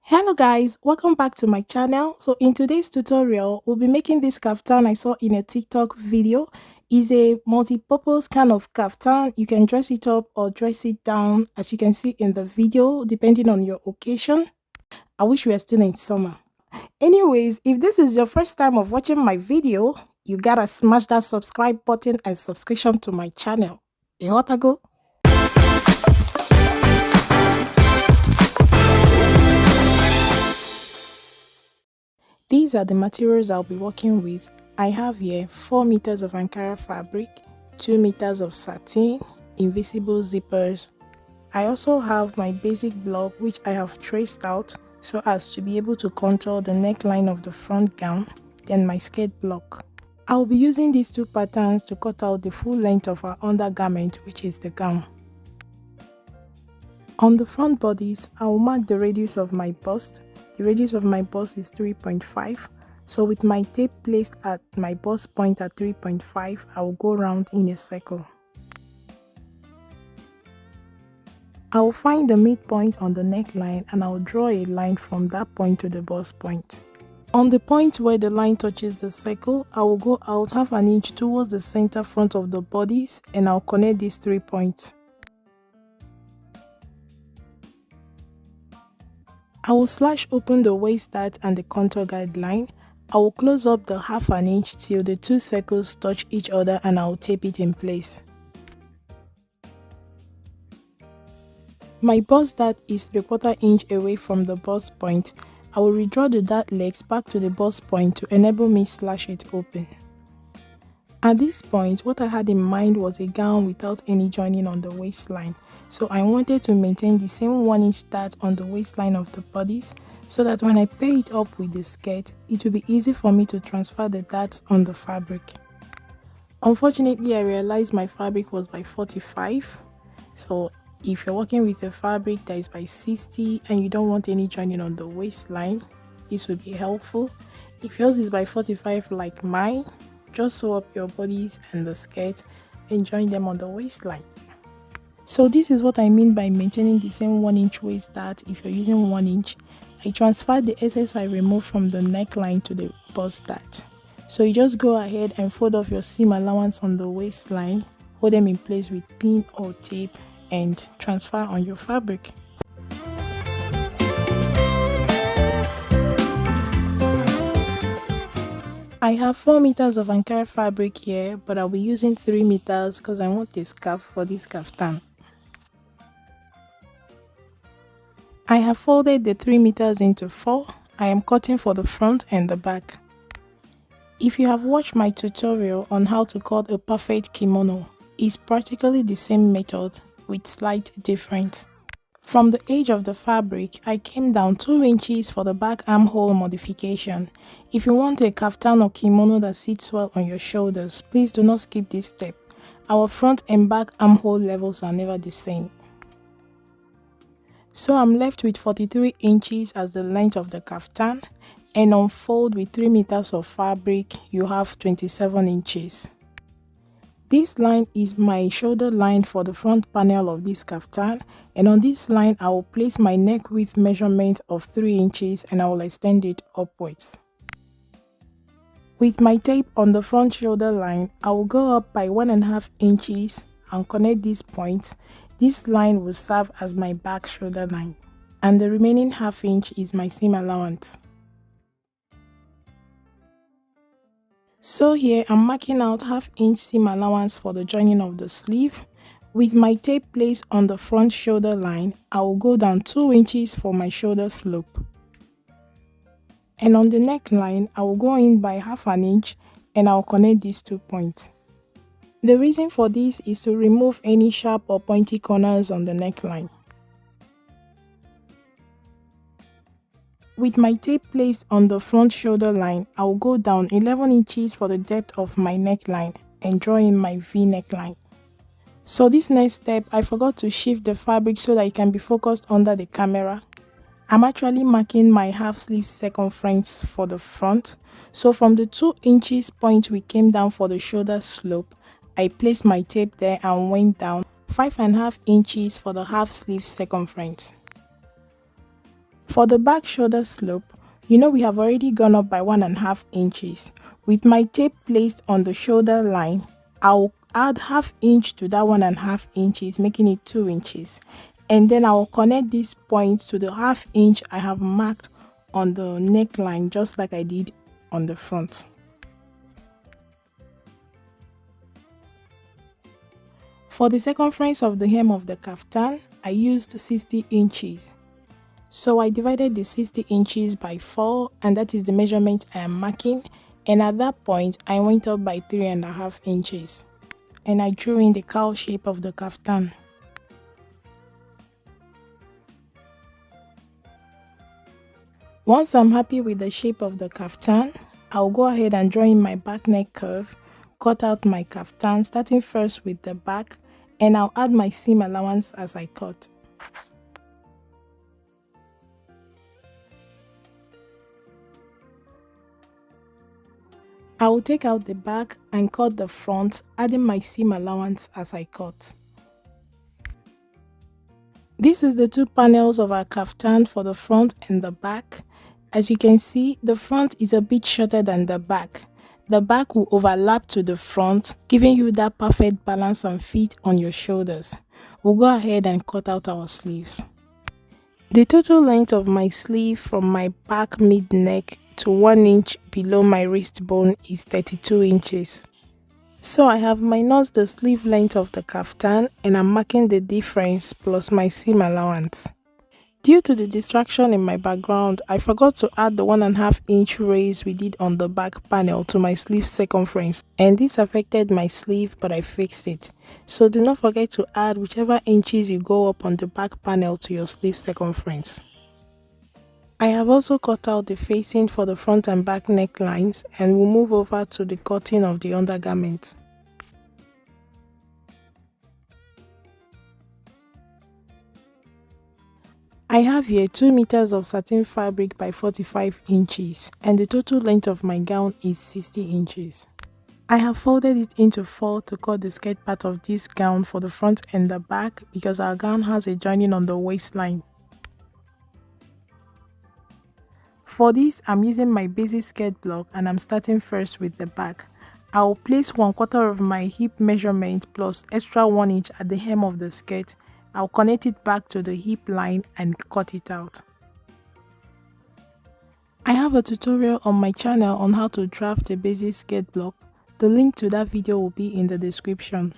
Hello guys, welcome back to my channel. So in today's tutorial, we'll be making this kaftan I saw in a TikTok video. Is a multi-purpose kind of kaftan. You can dress it up or dress it down as you can see in the video depending on your occasion. I wish we were still in summer. Anyways, if this is your first time of watching my video, you gotta smash that subscribe button and subscription to my channel. A hot ago. These are the materials I'll be working with. I have here 4 meters of Ankara fabric, 2 meters of satin, invisible zippers. I also have my basic block which I have traced out so as to be able to contour the neckline of the front gown, then my skirt block. I'll be using these two patterns to cut out the full length of our undergarment, which is the gown. On the front bodice, I will mark the radius of my bust. The radius of my bust is 3.5. So with my tape placed at my bust point at 3.5, I will go round in a circle. I will find the midpoint on the neckline and I will draw a line from that point to the bust point. On the point where the line touches the circle, I will go out half an inch towards the center front of the bodice and I'll connect these 3 points. I will slash open the waist dart and the contour guideline. I will close up the half an inch till the 2 circles touch each other and I will tape it in place. My bust dart is 3/4 inch away from the bust point. I will redraw the dart legs back to the bust point to enable me slash it open. At this point, what I had in mind was a gown without any joining on the waistline. So I wanted to maintain the same 1 inch dart on the waistline of the bodice so that when I pair it up with the skirt, it will be easy for me to transfer the darts on the fabric. Unfortunately, I realized my fabric was by 45. So if you're working with a fabric that is by 60 and you don't want any joining on the waistline, this would be helpful. If yours is by 45 like mine, just sew up your bodies and the skirt and join them on the waistline. So this is what I mean by maintaining the same 1 inch waist dart. If you're using 1 inch, I transferred the excess I removed from the neckline to the bust dart. So you just go ahead and fold off your seam allowance on the waistline, hold them in place with pin or tape and transfer on your fabric. I have 4 meters of Ankara fabric here, but I'll be using 3 meters because I want a scarf for this kaftan. I have folded the 3 meters into 4. I am cutting for the front and the back. If you have watched my tutorial on how to cut a perfect kimono, it's practically the same method with slight difference. From the edge of the fabric, I came down 2 inches for the back armhole modification. If you want a kaftan or kimono that sits well on your shoulders, please do not skip this step. Our front and back armhole levels are never the same. So I'm left with 43 inches as the length of the kaftan, and on fold with 3 meters of fabric, you have 27 inches. This line is my shoulder line for the front panel of this kaftan, and on this line I will place my neck width measurement of 3 inches and I will extend it upwards. With my tape on the front shoulder line, I will go up by 1.5 inches and connect these points. This line will serve as my back shoulder line, and the remaining ½ inch is my seam allowance. So here I'm marking out ½ inch seam allowance for the joining of the sleeve. With my tape placed on the front shoulder line, I will go down 2 inches for my shoulder slope. And on the neckline, I will go in by ½ inch and I will connect these 2 points. The reason for this is to remove any sharp or pointy corners on the neckline. With my tape placed on the front shoulder line, I will go down 11 inches for the depth of my neckline and draw in my V neckline. So this next step, I forgot to shift the fabric so that it can be focused under the camera. I'm actually marking my half sleeve circumference for the front. So from the 2 inches point we came down for the shoulder slope, I placed my tape there and went down 5.5 inches for the half sleeve circumference. For the back shoulder slope, you know we have already gone up by 1.5 inches. With my tape placed on the shoulder line, I'll add 1/2 inch to that 1.5 inches, making it 2 inches. And then I'll connect this point to the 1/2 inch I have marked on the neckline, just like I did on the front. For the circumference of the hem of the kaftan, I used 60 inches. So I divided the 60 inches by 4, and that is the measurement I am marking. And at that point, I went up by 3.5 inches. And I drew in the cowl shape of the kaftan. Once I'm happy with the shape of the kaftan, I'll go ahead and draw in my back neck curve, cut out my kaftan, starting first with the back, and I'll add my seam allowance as I cut. I will take out the back and cut the front, adding my seam allowance as I cut. This is the 2 panels of our kaftan for the front and the back. As you can see, the front is a bit shorter than the back. The back will overlap to the front, giving you that perfect balance and fit on your shoulders. We'll go ahead and cut out our sleeves. The total length of my sleeve from my back mid-neck to 1 inch below my wrist bone is 32 inches. So I have minused the sleeve length of the kaftan and I'm marking the difference plus my seam allowance. Due to the distraction in my background, I forgot to add the 1.5 inch raise we did on the back panel to my sleeve circumference, and this affected my sleeve, but I fixed it. So do not forget to add whichever inches you go up on the back panel to your sleeve circumference. I have also cut out the facing for the front and back necklines, and we'll move over to the cutting of the undergarment. I have here 2 meters of satin fabric by 45 inches, and the total length of my gown is 60 inches. I have folded it into 4 to cut the skirt part of this gown for the front and the back because our gown has a joining on the waistline. For this, I'm using my basic skirt block and I'm starting first with the back. I will place 1/4 of my hip measurement plus extra 1 inch at the hem of the skirt. I'll connect it back to the hip line and cut it out. I have a tutorial on my channel on how to draft a basic skirt block. The link to that video will be in the description.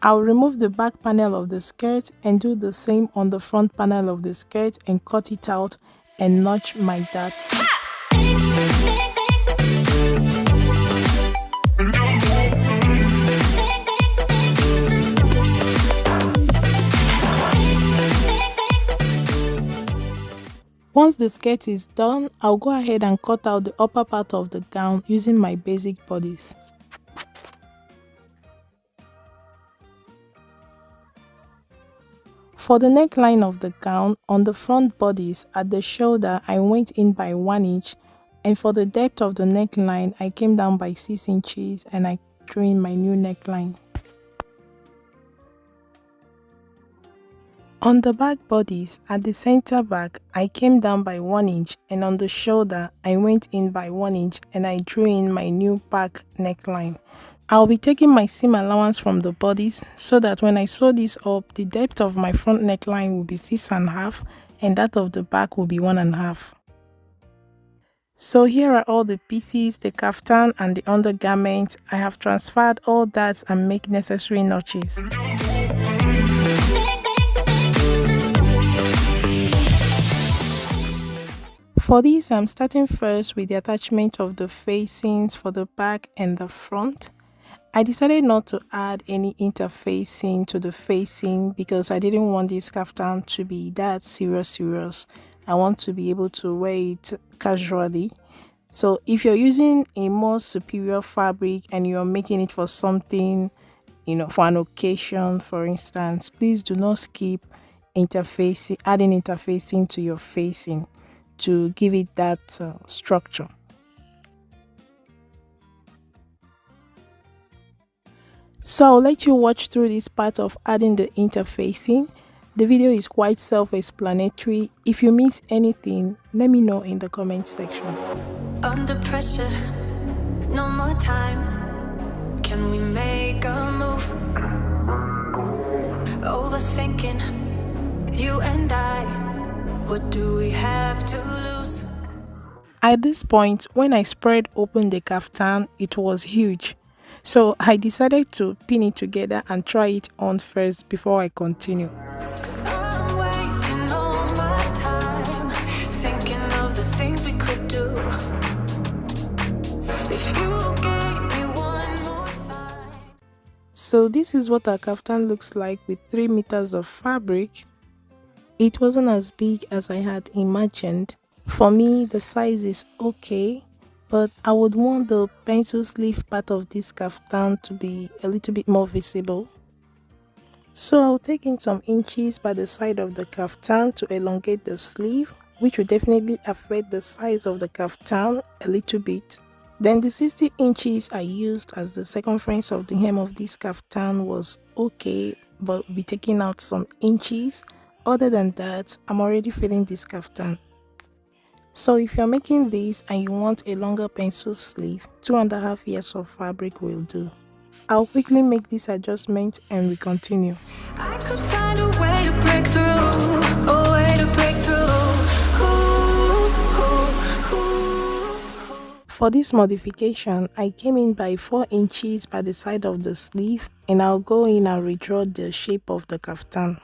I'll remove the back panel of the skirt and do the same on the front panel of the skirt and cut it out and notch my darts. Once the skirt is done, I'll go ahead and cut out the upper part of the gown using my basic bodice. For the neckline of the gown, on the front bodice at the shoulder, I went in by 1 inch, and for the depth of the neckline, I came down by 6 inches and I drew in my new neckline. On the back bodice, at the center back, I came down by 1 inch, and on the shoulder, I went in by 1 inch and I drew in my new back neckline. I'll be taking my seam allowance from the bodice so that when I sew this up, the depth of my front neckline will be 6.5 and that of the back will be 1.5. So here are all the pieces, the kaftan and the undergarment. I have transferred all that and make necessary notches. For this, I'm starting first with the attachment of the facings for the back and the front. I decided not to add any interfacing to the facing because I didn't want this kaftan to be that serious. I want to be able to wear it casually. So if you're using a more superior fabric and you're making it for something, for an occasion, for instance, please do not skip adding interfacing to your facing to give it that structure. So I'll let you watch through this part of adding the interfacing. The video is quite self-explanatory. If you miss anything, let me know in the comment section. Under pressure, no more time. Can we make a move? Overthinking, you and I. What do we have to lose? At this point, when I spread open the kaftan, it was huge. So I decided to pin it together and try it on first before I continue. Cause I'm wasting all my time thinking of the things we could do. If you gave me one more sign. So this is what our kaftan looks like with 3 meters of fabric. It wasn't as big as I had imagined. For me, the size is okay, but I would want the pencil sleeve part of this kaftan to be a little bit more visible. So I'll take in some inches by the side of the kaftan to elongate the sleeve, which will definitely affect the size of the kaftan a little bit. Then the 60 inches I used as the circumference of the hem of this kaftan was okay, but we'll be taking out some inches. Other than that, I'm already feeling this kaftan. So if you're making this and you want a longer pencil sleeve, 2.5 yards of fabric will do. I'll quickly make this adjustment and we continue. I could find a way to break through, a way to break through. For this modification, I came in by 4 inches by the side of the sleeve, and I'll go in and redraw the shape of the kaftan.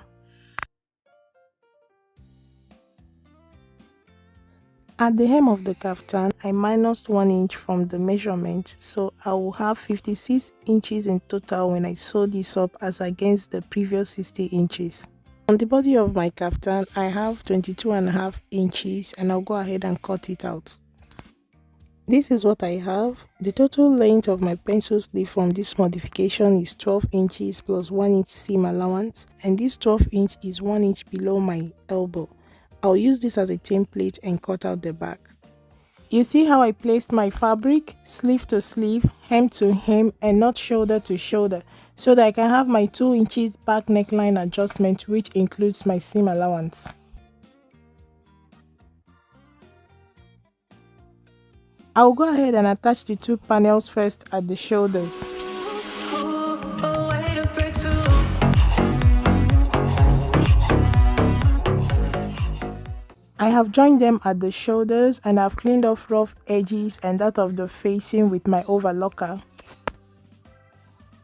At the hem of the kaftan, I minused 1 inch from the measurement, so I will have 56 inches in total when I sew this up as against the previous 60 inches. On the body of my kaftan, I have 22.5 inches and I'll go ahead and cut it out. This is what I have. The total length of my pencil sleeve from this modification is 12 inches plus 1 inch seam allowance, and this 12 inch is 1 inch below my elbow. I'll use this as a template and cut out the back. You see how I placed my fabric sleeve to sleeve, hem to hem, and not shoulder to shoulder, so that I can have my 2 inches back neckline adjustment, which includes my seam allowance. I'll go ahead and attach the 2 panels first at the shoulders. I have joined them at the shoulders and I've cleaned off rough edges and that of the facing with my overlocker.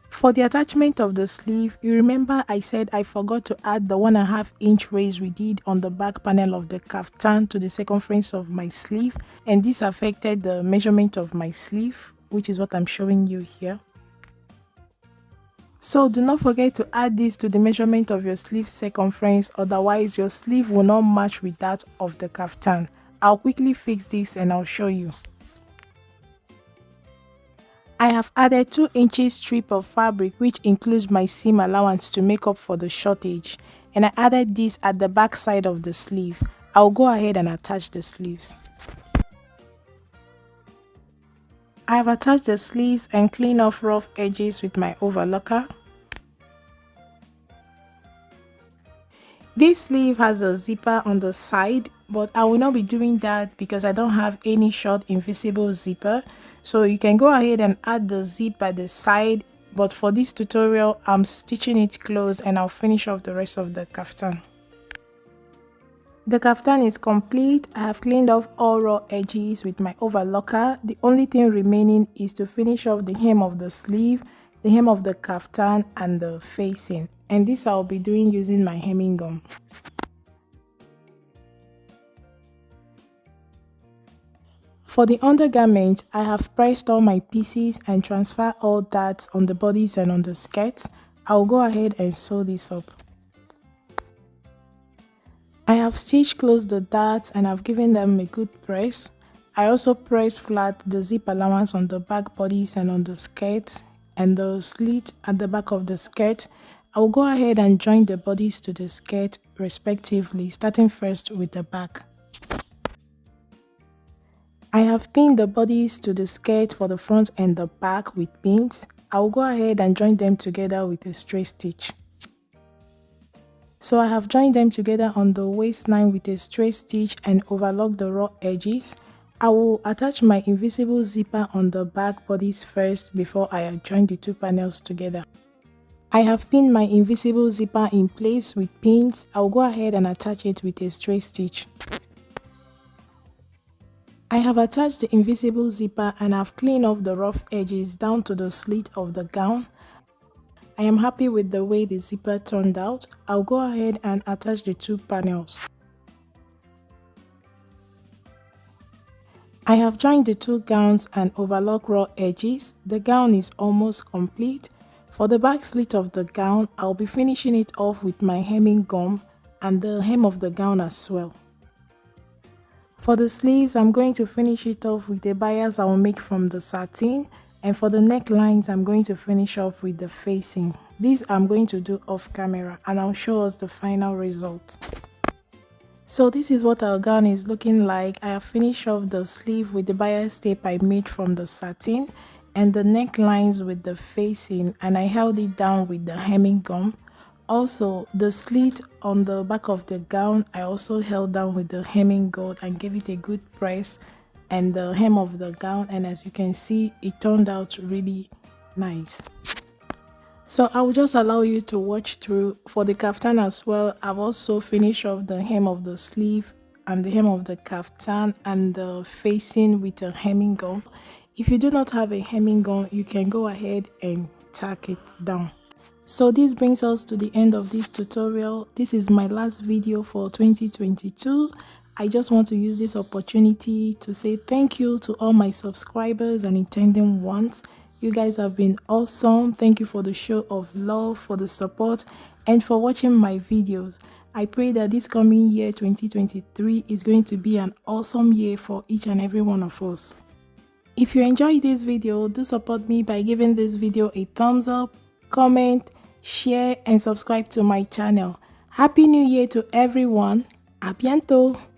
For the attachment of the sleeve, you remember I said I forgot to add the 1.5 inch raise we did on the back panel of the kaftan to the circumference of my sleeve, and this affected the measurement of my sleeve, which is what I'm showing you here. So do not forget to add this to the measurement of your sleeve circumference, otherwise your sleeve will not match with that of the kaftan. I'll quickly fix this and I'll show you. I have added 2 inches strip of fabric, which includes my seam allowance to make up for the shortage, and I added this at the back side of the sleeve. I'll go ahead and attach the sleeves. I have attached the sleeves and cleaned off rough edges with my overlocker. This sleeve has a zipper on the side, but I will not be doing that because I don't have any short invisible zipper. So you can go ahead and add the zip at the side, but for this tutorial I'm stitching it closed and I'll finish off the rest of the kaftan. The kaftan is complete. I have cleaned off all raw edges with my overlocker. The only thing remaining is to finish off the hem of the sleeve, the hem of the kaftan, and the facing. And this I'll be doing using my hemming gum. For the undergarment, I have pressed all my pieces and transfer all that on the bodies and on the skirts. I'll go ahead and sew this up. I have stitched close the darts and I've given them a good press. I also pressed flat the zip allowance on the back bodies and on the skirt and the slit at the back of the skirt. I will go ahead and join the bodies to the skirt respectively, starting first with the back. I have pinned the bodies to the skirt for the front and the back with pins. I will go ahead and join them together with a straight stitch. So I have joined them together on the waistline with a straight stitch and overlock the raw edges. I will attach my invisible zipper on the back bodice first before I join the two panels together. I have pinned my invisible zipper in place with pins. I'll go ahead and attach it with a straight stitch. I have attached the invisible zipper and I've cleaned off the rough edges down to the slit of the gown. I am happy with the way the zipper turned out. I'll go ahead and attach the two panels. I have joined the two gowns and overlock raw edges. The gown is almost complete. For the back slit of the gown, I'll be finishing it off with my hemming gum and the hem of the gown as well. For the sleeves, I'm going to finish it off with the bias I will make from the satin, and for the necklines, I'm going to finish off with the facing. This I'm going to do off camera and I'll show us the final result. So this is what our gown is looking like. I have finished off the sleeve with the bias tape I made from the satin and the necklines with the facing, and I held it down with the hemming gum. Also, the slit on the back of the gown, I also held down with the hemming gum and gave it a good press and the hem of the gown, and as you can see, it turned out really nice. So I will just allow you to watch through. For the kaftan as well, I've also finished off the hem of the sleeve and the hem of the kaftan and the facing with a hemming gum. If you do not have a hemming gum, you can go ahead and tack it down. So this brings us to the end of this tutorial. This is my last video for 2022. I just want to use this opportunity to say thank you to all my subscribers and intending ones. You guys have been awesome. Thank you for the show of love, for the support, and for watching my videos. I pray that this coming year 2023 is going to be an awesome year for each and every one of us. If you enjoyed this video, do support me by giving this video a thumbs up, comment, share, and subscribe to my channel. Happy New Year to everyone. A bientôt!